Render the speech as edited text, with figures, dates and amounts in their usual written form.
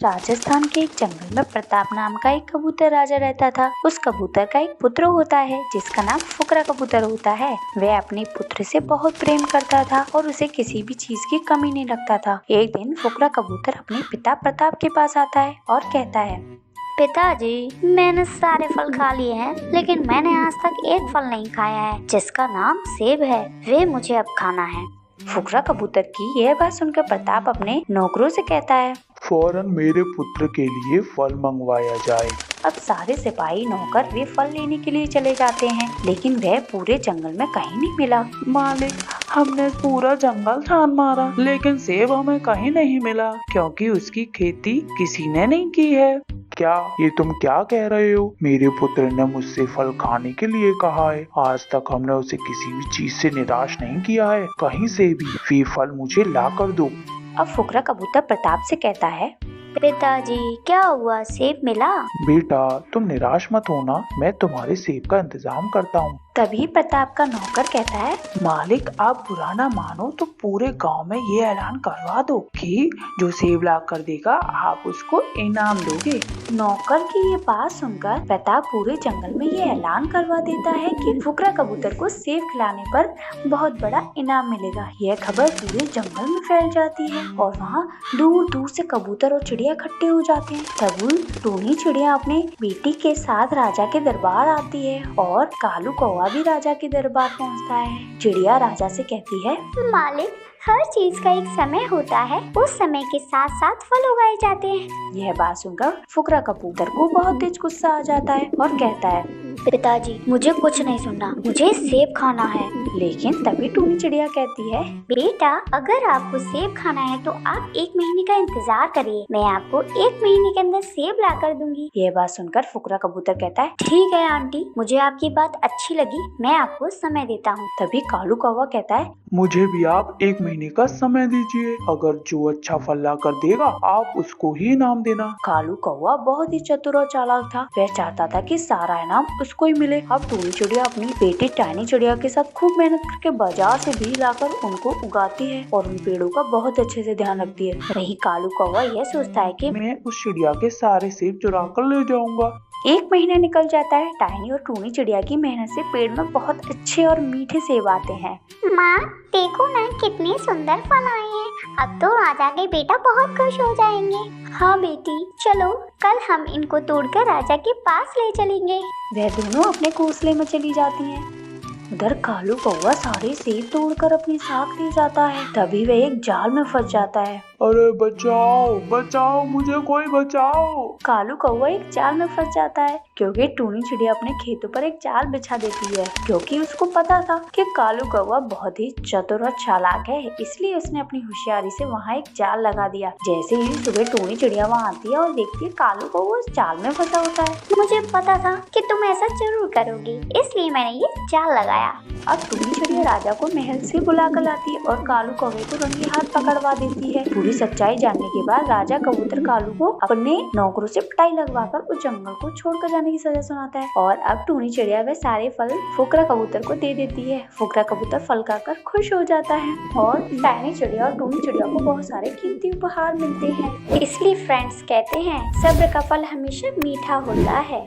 राजस्थान के एक जंगल में प्रताप नाम का एक कबूतर राजा रहता था। उस कबूतर का एक पुत्र होता है जिसका नाम फुकरा कबूतर होता है। वह अपने पुत्र से बहुत प्रेम करता था और उसे किसी भी चीज की कमी नहीं लगता था। एक दिन फुकरा कबूतर अपने पिता प्रताप के पास आता है और कहता है, पिताजी, मैंने सारे फल खा लिए हैं, लेकिन मैंने आज तक एक फल नहीं खाया है जिसका नाम सेब है। वे मुझे अब खाना है। फुकरा कबूतर की यह बात सुनकर प्रताप अपने नौकरों से कहता है, फौरन मेरे पुत्र के लिए फल मंगवाया जाए। अब सारे सिपाही नौकर वे फल लेने के लिए चले जाते हैं, लेकिन वह पूरे जंगल में कहीं नहीं मिला। मालिक, हमने पूरा जंगल छान मारा, लेकिन सेब हमें कहीं नहीं मिला क्योंकि उसकी खेती किसी ने नहीं की है। क्या ये तुम क्या कह रहे हो? मेरे पुत्र ने मुझसे फल खाने के लिए कहा है। आज तक हमने उसे किसी भी चीज से निराश नहीं किया है। कहीं से भी वे फल मुझे ला कर दो। अब फुकरा कबूतर प्रताप से कहता है, पिताजी, क्या हुआ? सेब मिला? बेटा, तुम निराश मत होना, मैं तुम्हारे सेब का इंतजाम करता हूँ। तभी प्रताप का नौकर कहता है, मालिक, आप बुरा ना मानो तो पूरे गांव में ये ऐलान करवा दो कि जो सेब ला कर देगा आप उसको इनाम दोगे। नौकर की ये बात सुनकर प्रताप पूरे जंगल में ये ऐलान करवा देता है कि फुकरा कबूतर को सेब खिलाने पर बहुत बड़ा इनाम मिलेगा। यह खबर पूरे जंगल में फैल जाती है और वहाँ दूर दूर से कबूतर और चिड़िया इकट्ठे हो जाते हैं। तब टूनी चिड़िया अपने बेटी के साथ राजा के दरबार आती है और कालू कौवा भी राजा के दरबार पहुँचता है। चिड़िया राजा से कहती है, मालिक, हर चीज का एक समय होता है, उस समय के साथ साथ फल उगाए जाते हैं। यह बात सुनकर फुकरा कबूतर को बहुत तेज गुस्सा आ जाता है और कहता है, पिताजी, मुझे कुछ नहीं सुनना, मुझे सेब खाना है। लेकिन तभी टूनी चिड़िया कहती है, बेटा, अगर आपको सेब खाना है तो आप 1 महीने का इंतजार करिए, मैं आपको 1 महीने के अंदर सेब ला कर दूंगी। यह बात सुनकर फुकरा कबूतर कहता है, ठीक है आंटी, मुझे आपकी बात अच्छी लगी, मैं आपको समय देता हूँ। तभी कालू कौवा कहता है, मुझे भी आप 1 महीने का समय दीजिए। अगर जो अच्छा फल ला कर देगा आप उसको ही इनाम देना। कालू कौवा बहुत ही चतुर और चालाक था। वह चाहता था कि सारा इनाम उसको ही मिले। अब टूनी चिड़िया अपनी बेटी टाइनी चिड़िया के साथ खूब मेहनत करके बाजार से बीज लाकर उनको उगाती है और उन पेड़ों का बहुत अच्छे से ध्यान रखती है। वही कालू कौवा यह सोचता है कि मैं उस चिड़िया के सारे सेब चुरा कर ले जाऊंगा। 1 महीना निकल जाता है। टाइनी और टूनी चिड़िया की मेहनत से पेड़ में बहुत अच्छे और मीठे सेब आते हैं। माँ, देखो ना कितने सुंदर फल आए हैं। अब तो राजा के बेटा बहुत खुश हो जाएंगे। हाँ बेटी, चलो कल हम इनको तोड़कर राजा के पास ले चलेंगे। वह दोनों अपने घोंसले में चली जाती हैं। उधर कालू कौवा सारे सेब तोड़कर अपने साथ ले जाता है। तभी वह एक जाल में फंस जाता है। अरे बचाओ बचाओ, मुझे कोई बचाओ। कालू कौवा एक जाल में फंस जाता है क्योंकि टूनी चिड़िया अपने खेतों पर एक जाल बिछा देती है। क्योंकि उसको पता था कि कालू कौवा बहुत ही चतुर और चालाक है, इसलिए उसने अपनी होशियारी से वहाँ एक जाल लगा दिया। जैसे ही सुबह टूनी चिड़िया वहाँ आती है और देखती है कालू कौवा उस जाल में फंसा होता है। मुझे पता था कि तुम ऐसा जरूर करोगी, इसलिए मैंने ये जाल लगाया। अब टूनी चिड़िया राजा को महल से बुला कर लाती है और कालू कौवे को रंगे हाथ पकड़वा देती है। पूरी सच्चाई जानने के बाद राजा कबूतर कालू को अपने नौकरों से पिटाई लगवाकर उस जंगल को छोड़कर जाने की सजा सुनाता है। और अब टूनी चिड़िया वह सारे फल फुकरा कबूतर को दे देती है। फुकरा कबूतर फल खाकर खुश हो जाता है और टाइनी चिड़िया और टूनी चिड़िया को बहुत सारे कीमती उपहार मिलते हैं। इसलिए फ्रेंड्स कहते हैं, सब्र का फल हमेशा मीठा होता है।